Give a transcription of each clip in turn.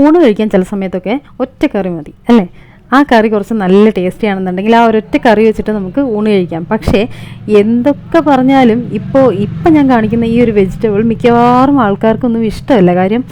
ഊണ് കഴിക്കാൻ ചില സമയത്തൊക്കെ ഒറ്റ കറി മതി അല്ലേ? ആ കറി കുറച്ച് നല്ല ടേസ്റ്റി ആണെന്നുണ്ടെങ്കിൽ ആ ഒരൊറ്റ കറി വെച്ചിട്ട് നമുക്ക് ഊണ് കഴിക്കാം. പക്ഷേ എന്തൊക്കെ പറഞ്ഞാലും ഇപ്പം ഞാൻ കാണിക്കുന്ന ഈ ഒരു വെജിറ്റബിൾ മിക്കവാറും ആൾക്കാർക്കൊന്നും ഇഷ്ടമല്ല. കാര്യം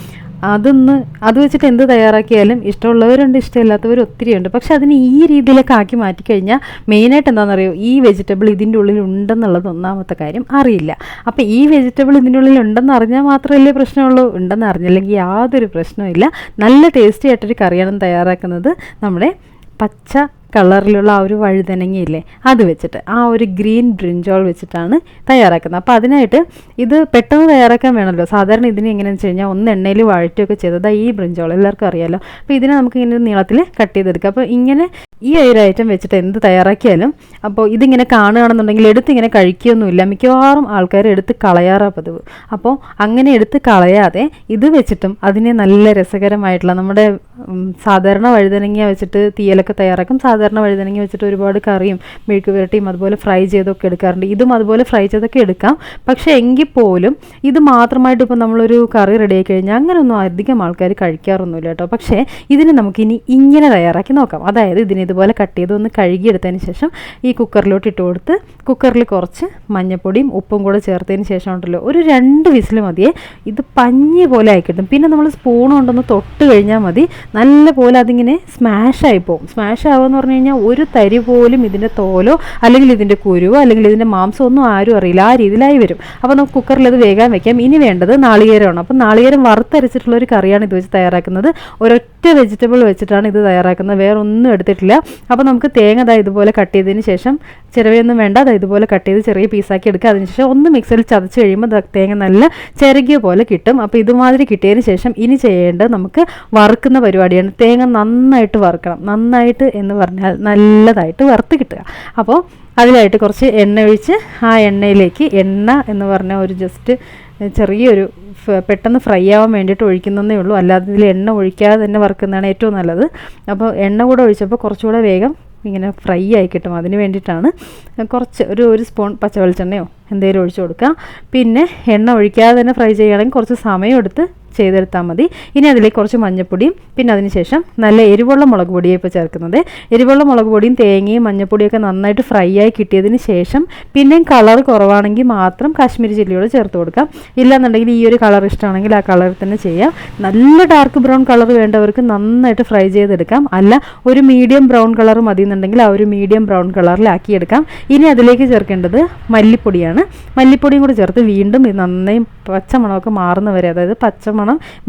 അത് വെച്ചിട്ട് എന്ത് തയ്യാറാക്കിയാലും ഇഷ്ടമുള്ളവരുണ്ട്, ഇഷ്ടമില്ലാത്തവർ ഒത്തിരിയുണ്ട്. പക്ഷെ അതിന് ഈ രീതിയിലൊക്കെ ആക്കി മാറ്റിക്കഴിഞ്ഞാൽ മെയിനായിട്ട് എന്താണെന്നറിയോ, ഈ വെജിറ്റബിൾ ഇതിൻ്റെ ഉള്ളിൽ ഉണ്ടെന്നുള്ളത് ഒന്നാമത്തെ കാര്യം അറിയില്ല. അപ്പോൾ ഈ വെജിറ്റബിൾ ഇതിൻ്റെ ഉള്ളിൽ ഉണ്ടെന്ന് അറിഞ്ഞാൽ മാത്രമല്ലേ പ്രശ്നമുള്ളൂ. ഉണ്ടെന്ന് അറിഞ്ഞില്ലെങ്കിൽ യാതൊരു പ്രശ്നവുമില്ല. നല്ല ടേസ്റ്റി ആയിട്ടൊരു കറിയാണ് തയ്യാറാക്കുന്നത്. നമ്മുടെ പച്ച കളറിലുള്ള ആ ഒരു വഴുതനങ്ങയില്ലേ, അത് വെച്ചിട്ട് ആ ഒരു ഗ്രീൻ ബ്രിഞ്ചോൾ വെച്ചിട്ടാണ് തയ്യാറാക്കുന്നത്. അപ്പോൾ അതിനായിട്ട് ഇത് പെട്ടെന്ന് തയ്യാറാക്കാൻ വേണമല്ലോ. സാധാരണ ഇതിന് എങ്ങനെയാണെന്ന് വെച്ച് കഴിഞ്ഞാൽ ഒന്ന് എണ്ണയിൽ വഴറ്റുകയൊക്കെ ചെയ്തത് ഈ ബ്രിഞ്ചോൾ എല്ലാവർക്കും അറിയാമല്ലോ. അപ്പോൾ ഇതിനെ നമുക്ക് ഇങ്ങനെ നീളത്തിൽ കട്ട് ചെയ്തെടുക്കാം. അപ്പോൾ ഇങ്ങനെ ഈ ഒരു ഐറ്റം വെച്ചിട്ട് എന്ത് തയ്യാറാക്കിയാലും അപ്പോൾ ഇതിങ്ങനെ കാണുകയാണെന്നുണ്ടെങ്കിൽ ഇങ്ങനെ കഴിക്കുകയൊന്നുമില്ല. മിക്കവാറും ആൾക്കാർ എടുത്ത് കളയാറാ പതിവ്. അപ്പോൾ അങ്ങനെ എടുത്ത് കളയാതെ ഇത് വെച്ചിട്ടും അതിനെ നല്ല രസകരമായിട്ടുള്ള നമ്മുടെ സാധാരണ വഴുതനങ്ങ വെച്ചിട്ട് തീയലൊക്കെ തയ്യാറാക്കും. സാധാരണ വഴുതനങ്ങ വെച്ചിട്ട് ഒരുപാട് കറിയും മെഴുക്ക് പുരട്ടിയും അതുപോലെ ഫ്രൈ ചെയ്തൊക്കെ എടുക്കാറുണ്ട്. ഇതും അതുപോലെ ഫ്രൈ ചെയ്തൊക്കെ എടുക്കാം. പക്ഷേ എങ്കിൽ പോലും ഇത് മാത്രമായിട്ട് ഇപ്പോൾ നമ്മളൊരു കറി റെഡിയായി കഴിഞ്ഞാൽ അങ്ങനെയൊന്നും അധികം ആൾക്കാർ കഴിക്കാറൊന്നുമില്ല കേട്ടോ. പക്ഷേ ഇതിന് നമുക്കിനി ഇങ്ങനെ തയ്യാറാക്കി നോക്കാം. അതായത് ഇതിന് ഇതുപോലെ കട്ട് ചെയ്ത് ഒന്ന് കഴുകിയെടുത്തതിന് ശേഷം ഈ കുക്കറിലോട്ട് ഇട്ട് കൊടുത്ത് കുക്കറിൽ കുറച്ച് മഞ്ഞൾപ്പൊടിയും ഉപ്പും കൂടെ ചേർത്തതിന് ശേഷം ഉണ്ടല്ലോ ഒരു 2 വിസിൽ മതിയേ. ഇത് പഞ്ഞി പോലെ ആയി കിട്ടും. പിന്നെ നമ്മൾ സ്പൂൺ കൊണ്ടൊന്ന് തൊട്ട് കഴിഞ്ഞാൽ മതി, നല്ല പോലെ അതിങ്ങനെ സ്മാഷായി പോകും. സ്മാഷ് ആവുമെന്ന് പറഞ്ഞു കഴിഞ്ഞാൽ ഒരു തരി പോലും ഇതിൻ്റെ തോലോ അല്ലെങ്കിൽ ഇതിൻ്റെ കുരുവോ അല്ലെങ്കിൽ ഇതിൻ്റെ മാംസം ഒന്നും ആരും അറിയില്ല. ആ രീതിയിലായി വരും. അപ്പോൾ നമുക്ക് കുക്കറിൽ അത് വേഗം വെക്കാം. ഇനി വേണ്ടത് നാളികേരമാണ്. അപ്പോൾ നാളികേരം വറുത്തരച്ചിട്ടുള്ളൊരു കറിയാണ് ഇത് വെച്ച് തയ്യാറാക്കുന്നത്. ഒരൊറ്റ വെജിറ്റബിൾ വെച്ചിട്ടാണ് ഇത് തയ്യാറാക്കുന്നത്, വേറെ ഒന്നും എടുത്തിട്ടില്ല. അപ്പോൾ നമുക്ക് തേങ്ങ ഇതുപോലെ കട്ട് ചെയ്തതിന് ശേഷം ചിരവയൊന്നും വേണ്ട, ഇതുപോലെ കട്ട് ചെയ്ത് ചെറിയ പീസാക്കി എടുക്കുക. അതിനുശേഷം ഒന്ന് മിക്സിയിൽ ചതച്ച് കഴിയുമ്പോൾ തേങ്ങ നല്ല ചിരകിയ പോലെ കിട്ടും. അപ്പോൾ ഇതുമാതിരി കിട്ടിയതിന് ശേഷം ഇനി ചെയ്യേണ്ടത് നമുക്ക് വറുക്കുന്ന പരിപാടിയാണ്. തേങ്ങ നന്നായിട്ട് വറുക്കണം. നന്നായിട്ട് എന്ന് പറഞ്ഞാൽ നല്ലതായിട്ട് വറുത്ത് കിട്ടുക. അപ്പോൾ അതിലായിട്ട് കുറച്ച് എണ്ണ ഒഴിച്ച് ആ എണ്ണയിലേക്ക് എണ്ണ എന്ന് പറഞ്ഞാൽ ഒരു ജസ്റ്റ് ചെറിയൊരു പെട്ടെന്ന് ഫ്രൈ ആവാൻ വേണ്ടിയിട്ട് ഒഴിക്കുന്നതേ ഉള്ളൂ. അല്ലാതെ ഇതിൽ എണ്ണ ഒഴിക്കാതെ തന്നെ വറുക്കുന്നതാണ് ഏറ്റവും നല്ലത്. അപ്പോൾ എണ്ണ കൂടെ ഒഴിച്ചപ്പോൾ കുറച്ചുകൂടെ വേഗം ഇങ്ങനെ ഫ്രൈ ആയി കിട്ടും. അതിന് വേണ്ടിയിട്ടാണ് കുറച്ച് ഒരു സ്പൂൺ പച്ച വെളിച്ചെണ്ണയോ എന്തെങ്കിലും ഒഴിച്ചു കൊടുക്കുക. പിന്നെ എണ്ണ ഒഴിക്കാതെ തന്നെ ഫ്രൈ ചെയ്യുകയാണെങ്കിൽ കുറച്ച് സമയം എടുത്ത് ചെയ്തെടുത്താൽ മതി. ഇനി അതിലേക്ക് കുറച്ച് മഞ്ഞൾപ്പൊടിയും പിന്നെ അതിന് ശേഷം നല്ല എരിവുള്ള മുളക് പൊടിയാണ് ഇപ്പോൾ ചേർക്കുന്നത്. എരിവുള്ള മുളക് പൊടിയും തേങ്ങയും മഞ്ഞൾപ്പൊടിയൊക്കെ നന്നായിട്ട് ഫ്രൈ ആയി കിട്ടിയതിന് ശേഷം പിന്നെയും കളർ കുറവാണെങ്കിൽ മാത്രം കാശ്മീരി ചില്ലിയോട് ചേർത്ത് കൊടുക്കാം. ഇല്ലാന്നുണ്ടെങ്കിൽ ഈ ഒരു കളർ ഇഷ്ടമാണെങ്കിൽ ആ കളർ തന്നെ ചെയ്യാം. നല്ല ഡാർക്ക് ബ്രൗൺ കളർ വേണ്ടവർക്ക് നന്നായിട്ട് ഫ്രൈ ചെയ്തെടുക്കാം. അല്ല ഒരു മീഡിയം ബ്രൗൺ കളർ മതി എന്നുണ്ടെങ്കിൽ ആ ഒരു മീഡിയം ബ്രൗൺ കളറിലാക്കിയെടുക്കാം. ഇനി അതിലേക്ക് ചേർക്കേണ്ടത് മല്ലിപ്പൊടിയാണ്. മല്ലിപ്പൊടിയും കൂടി ചേർത്ത് വീണ്ടും ഇത് നന്നായി പച്ചമണമൊക്കെ മാറുന്നവരെ, അതായത് പച്ചമണം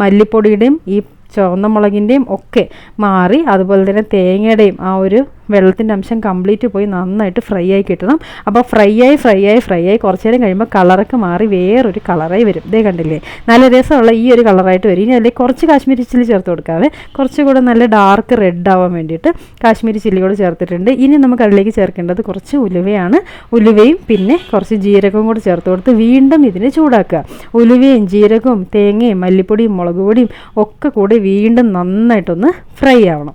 മല്ലിപ്പൊടിയുടെയും ഈ ചുവന്ന മുളകിൻ്റെയും ഒക്കെ മാറി അതുപോലെ തന്നെ തേങ്ങയുടെയും ആ ഒരു വെള്ളത്തിൻ്റെ അംശം കംപ്ലീറ്റ് പോയി നന്നായിട്ട് ഫ്രൈ ആയി കിട്ടണം. അപ്പോൾ ഫ്രൈ ആയി കുറച്ച് നേരം കഴിയുമ്പോൾ കളറൊക്കെ മാറി വേറൊരു കളറായി വരും. ഇതേ കണ്ടില്ലേ, നല്ല രസമുള്ള ഈ ഒരു കളറായിട്ട് വരും. ഇനി അതിലേക്ക് കുറച്ച് കാശ്മീരി ചില്ലി ചേർത്ത് കൊടുക്കാവേ. കുറച്ചുകൂടെ നല്ല ഡാർക്ക് റെഡ് ആവാൻ വേണ്ടിയിട്ട് കാശ്മീരി ചില്ലി കൂടെ ചേർത്തിട്ടുണ്ട്. ഇനി നമുക്ക് അതിലേക്ക് ചേർക്കേണ്ടത് കുറച്ച് ഉലുവയാണ്. ഉലുവയും പിന്നെ കുറച്ച് ജീരകവും കൂടെ ചേർത്ത് കൊടുത്ത് വീണ്ടും ഇതിനെ ചൂടാക്കുക. ഉലുവയും ജീരകവും തേങ്ങയും മല്ലിപ്പൊടിയും മുളക് പൊടിയും ഒക്കെ കൂടി വീണ്ടും നന്നായിട്ടൊന്ന് ഫ്രൈ ആവണം.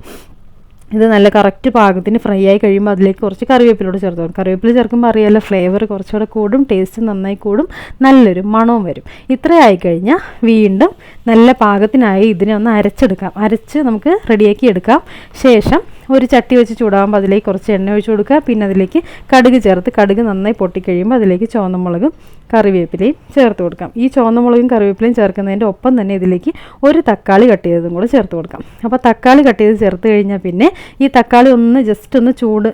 ഇത് നല്ല കറക്റ്റ് പാകത്തിന് ഫ്രൈ ആയി കഴിയുമ്പോൾ അതിലേക്ക് കുറച്ച് കറിവേപ്പിലോട് ചേർത്ത് കൊടുക്കും. കറിവേപ്പില ചേർക്കുമ്പോൾ അറിയാമല്ലോ, ഫ്ലേവർ കുറച്ചുകൂടെ കൂടും, ടേസ്റ്റ് നന്നായി കൂടും, നല്ലൊരു മണവും വരും. ഇത്രയായി കഴിഞ്ഞാൽ വീണ്ടും നല്ല പാകത്തിനായി ഇതിനെ ഒന്ന് അരച്ച് നമുക്ക് റെഡിയാക്കി എടുക്കാം. ശേഷം ഒരു ചട്ടി വെച്ച് ചൂടാകുമ്പോൾ അതിലേക്ക് കുറച്ച് എണ്ണ ഒഴിച്ച് കൊടുക്കുക. പിന്നെ അതിലേക്ക് കടുക് ചേർത്ത് കടുക് നന്നായി പൊട്ടിക്കഴിയുമ്പോൾ അതിലേക്ക് ചുവന്ന മുളകും കറിവേപ്പിലയും ചേർത്ത് കൊടുക്കാം. ഈ ചുവന്ന മുളകും കറിവേപ്പിലയും ചേർക്കുന്നതിൻ്റെ ഒപ്പം തന്നെ ഇതിലേക്ക് ഒരു തക്കാളി കട്ട് ചെയ്തതും കൂടെ ചേർത്ത് കൊടുക്കാം. അപ്പോൾ തക്കാളി കട്ട് ചെയ്ത് ചേർത്ത് കഴിഞ്ഞാൽ പിന്നെ ഈ തക്കാളി ജസ്റ്റ് ഒന്ന് ചൂട്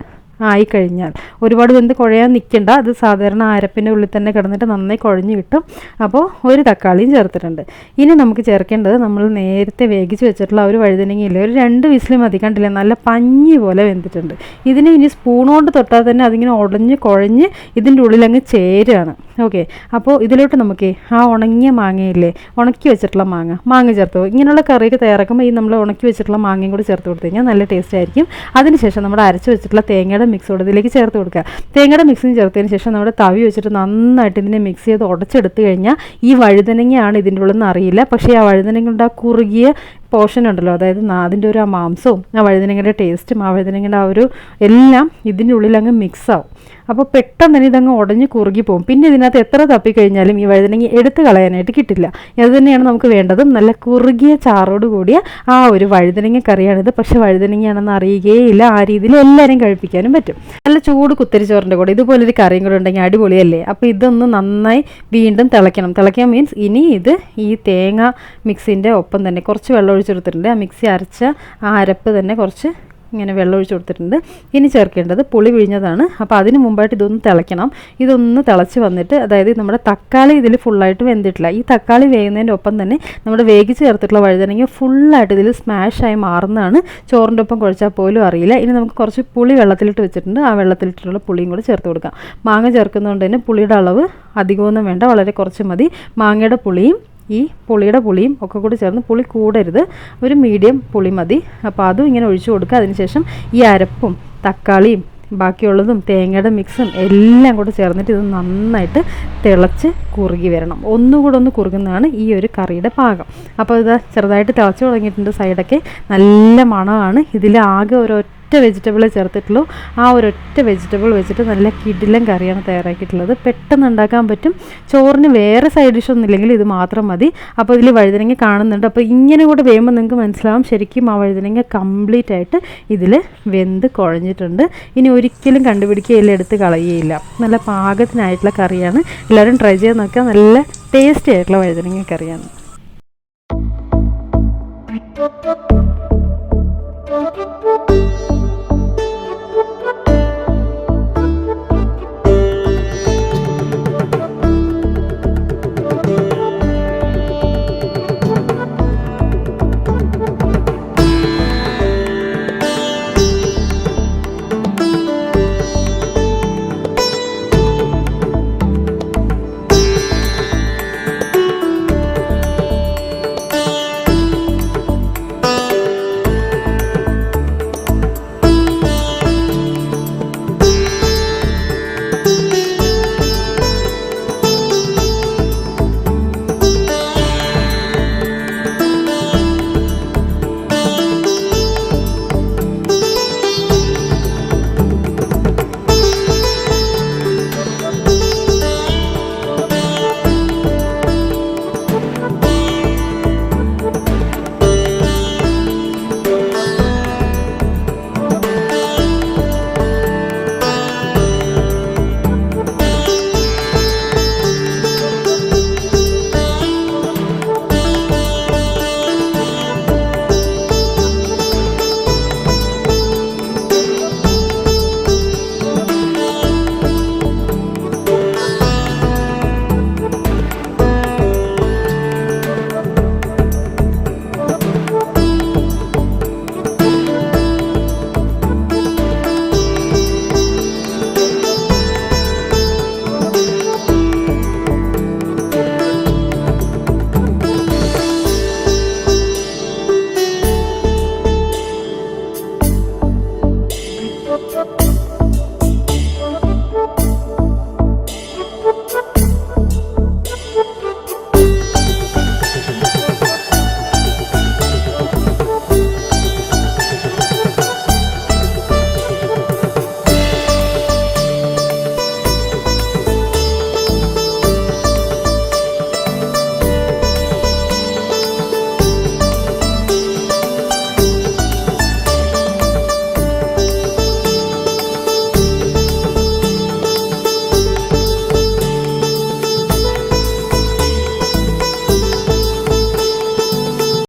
ആയിക്കഴിഞ്ഞാൽ ഒരുപാട് വെന്ത് കുഴയാൻ നിൽക്കേണ്ട. അത് സാധാരണ അരപ്പിൻ്റെ ഉള്ളിൽ തന്നെ കിടന്നിട്ട് നന്നായി കുഴഞ്ഞ് കിട്ടും. അപ്പോൾ ഒരു തക്കാളിയും ചേർത്തിട്ടുണ്ട്. ഇനി നമുക്ക് ചേർക്കേണ്ടത് നമ്മൾ നേരത്തെ വേവിച്ച് വെച്ചിട്ടുള്ള ഒരു വഴുതനങ്ങയില്ലേ, ഒരു 2 വിസിൽ മതി. കണ്ടില്ലേ, നല്ല പഞ്ഞി പോലെ വെന്തിട്ടുണ്ട്. ഇതിനെ ഇനി സ്പൂൺ കൊണ്ട് തൊട്ടാൽ തന്നെ അതിങ്ങനെ ഉടഞ്ഞ് കുഴഞ്ഞ് ഇതിൻ്റെ ഉള്ളിലങ്ങ് ചേരുകയാണ്. ഓക്കെ, അപ്പോൾ ഇതിലോട്ട് നമുക്ക് ആ ഉണങ്ങിയ മാങ്ങയില്ലേ, ഉണക്കി വെച്ചിട്ടുള്ള മാങ്ങ ചേർത്ത് പോകും. ഇങ്ങനെയുള്ള കറിയൊക്കെ തയ്യാറാക്കുമ്പോൾ ഈ നമ്മൾ ഉണക്കി വെച്ചിട്ടുള്ള മാങ്ങയും കൂടി ചേർത്ത് കൊടുത്തു കഴിഞ്ഞാൽ നല്ല ടേസ്റ്റ് ആയിരിക്കും. അതിനുശേഷം നമ്മൾ അരച്ച് വെച്ചിട്ടുള്ള തേങ്ങയുടെ മിക്സോട് ഇതിലേക്ക് ചേർത്ത് കൊടുക്കുക. തേങ്ങയുടെ മിക്സിന് ചേർത്തതിന് ശേഷം നമ്മുടെ തവി വെച്ചിട്ട് നന്നായിട്ട് ഇതിനെ മിക്സ് ചെയ്ത് ഉടച്ചെടുത്ത് കഴിഞ്ഞാൽ ഈ വഴുതനങ്ങയാണ് ഇതിൻ്റെ ഉള്ളിൽ നിന്ന് അറിയില്ല. പക്ഷേ ആ വഴുതനങ്ങളുടെ ആ കുറുകിയ പോർഷൻ ഉണ്ടല്ലോ, അതായത് അതിൻ്റെ ഒരു ആ മാംസവും ആ വഴുതനങ്ങയുടെ ടേസ്റ്റും ആ വഴുതനങ്ങയുടെ ആ ഒരു എല്ലാം ഇതിൻ്റെ ഉള്ളിൽ അങ്ങ് മിക്സ് ആവും. അപ്പോൾ പെട്ടെന്ന് തന്നെ ഇതങ്ങ് ഉടഞ്ഞ് കുറുകി പോകും. പിന്നെ ഇതിനകത്ത് എത്ര തപ്പിക്കഴിഞ്ഞാലും ഈ വഴുതനങ്ങ എടുത്ത് കളയാനായിട്ട് കിട്ടില്ല. അത് തന്നെയാണ് നമുക്ക് വേണ്ടതും. നല്ല കുറുകിയ ചാറോട് കൂടിയ ആ ഒരു വഴുതനങ്ങ കറിയാണിത്. പക്ഷേ വഴുതനങ്ങയാണെന്ന് അറിയുകയില്ല. ആ രീതിയിൽ എല്ലാവരെയും കഴിപ്പിക്കാനും പറ്റും. നല്ല ചൂട് കുത്തരിച്ചോറിൻ്റെ കൂടെ ഇതുപോലൊരു കറിയും കൂടെ ഉണ്ടെങ്കിൽ അടിപൊളിയല്ലേ. അപ്പോൾ ഇതൊന്ന് നന്നായി വീണ്ടും തിളയ്ക്കണം. തിളയ്ക്കാൻ മീൻസ് ഇനി ഇത് ഈ തേങ്ങ മിക്സിൻ്റെ ഒപ്പം തന്നെ കുറച്ച് വെള്ളം ഒഴിച്ചെടുത്തിട്ടുണ്ട്. ആ മിക്സി അരച്ച ആ അരപ്പ് തന്നെ കുറച്ച് ഇങ്ങനെ വെള്ളം ഒഴിച്ച് കൊടുത്തിട്ടുണ്ട്. ഇനി ചേർക്കേണ്ടത് പുളി പിഴിഞ്ഞതാണ്. അപ്പോൾ അതിന് മുമ്പായിട്ട് ഇതൊന്ന് തിളയ്ക്കണം. ഇതൊന്ന് തിളച്ച് വന്നിട്ട്, അതായത് നമ്മുടെ തക്കാളി ഇതിൽ ഫുള്ളായിട്ട് വെന്തിട്ടില്ല. ഈ തക്കാളി വേകുന്നതിൻ്റെ ഒപ്പം തന്നെ നമ്മുടെ വേവിച്ച് ചേർത്തിട്ടുള്ള വഴുതനങ്ങ ഫുള്ളായിട്ട് ഇതിൽ സ്മാഷായി മാറുന്നതാണ്. ചോറിൻ്റെ ഒപ്പം കുഴച്ചാൽ പോലും അറിയില്ല. ഇനി നമുക്ക് കുറച്ച് പുളി വെള്ളത്തിലിട്ട് വെച്ചിട്ടുണ്ട്. ആ വെള്ളത്തിലിട്ടുള്ള പുളിയും കൂടി ചേർത്ത് കൊടുക്കാം. മാങ്ങ ചേർക്കുന്നതുകൊണ്ട് തന്നെ പുളിയുടെ അളവ് അധികമൊന്നും വേണ്ട, വളരെ കുറച്ച് മതി. മാങ്ങയുടെ പുളിയും ഈ പുളിയുടെ പുളിയും ഒക്കെ കൂടി ചേർന്ന്, പുളി കൂടരുത്, ഒരു മീഡിയം പുളി മതി. അപ്പോൾ അതും ഇങ്ങനെ ഒഴിച്ചു കൊടുക്കുക. അതിനുശേഷം ഈ അരപ്പും തക്കാളിയും ബാക്കിയുള്ളതും തേങ്ങയുടെ മിക്സും എല്ലാം കൂടെ ചേർന്നിട്ട് ഇത് നന്നായിട്ട് തിളച്ച് കുറുകി വരണം. ഒന്നുകൂടെ ഒന്ന് കുറുകുന്നതാണ് ഈ ഒരു കറിയുടെ പാകം. അപ്പോൾ ഇത് ചെറുതായിട്ട് തിളച്ച് തുടങ്ങിയിട്ടുണ്ട്. സൈഡൊക്കെ നല്ല മണമാണ്. ഇതിൽ ആകെ ഒരൊറ്റ വെജിറ്റബിളെ ചേർത്തിട്ടുള്ളൂ. ആ ഒരൊറ്റ വെജിറ്റബിൾ വെച്ചിട്ട് നല്ല കിടിലൻ കറിയാണ് തയ്യാറാക്കിയിട്ടുള്ളത്. പെട്ടെന്ന് ഉണ്ടാക്കാൻ പറ്റും. ചോറിന് വേറെ സൈഡ് ഡിഷ് ഒന്നും ഇല്ലെങ്കിൽ ഇത് മാത്രം മതി. അപ്പോൾ ഇതിൽ വഴുതനങ്ങ കാണുന്നുണ്ട്. അപ്പോൾ ഇങ്ങനെ കൂടെ വേകുമ്പോൾ നിങ്ങൾക്ക് മനസ്സിലാവും ശരിക്കും ആ വഴുതനങ്ങ കംപ്ലീറ്റ് ആയിട്ട് ഇതിൽ വെന്ത് കുഴഞ്ഞിട്ടുണ്ട്. ഇനി ഒരിക്കലും കണ്ടുപിടിക്കുകയില്ല, എടുത്ത് കളയുകയില്ല. നല്ല പാകത്തിനായിട്ടുള്ള കറിയാണ്. എല്ലാവരും ട്രൈ ചെയ്ത് നോക്കുക. നല്ല ടേസ്റ്റി ആയിട്ടുള്ള വഴുതനങ്ങ കറിയാണ്. Thank you.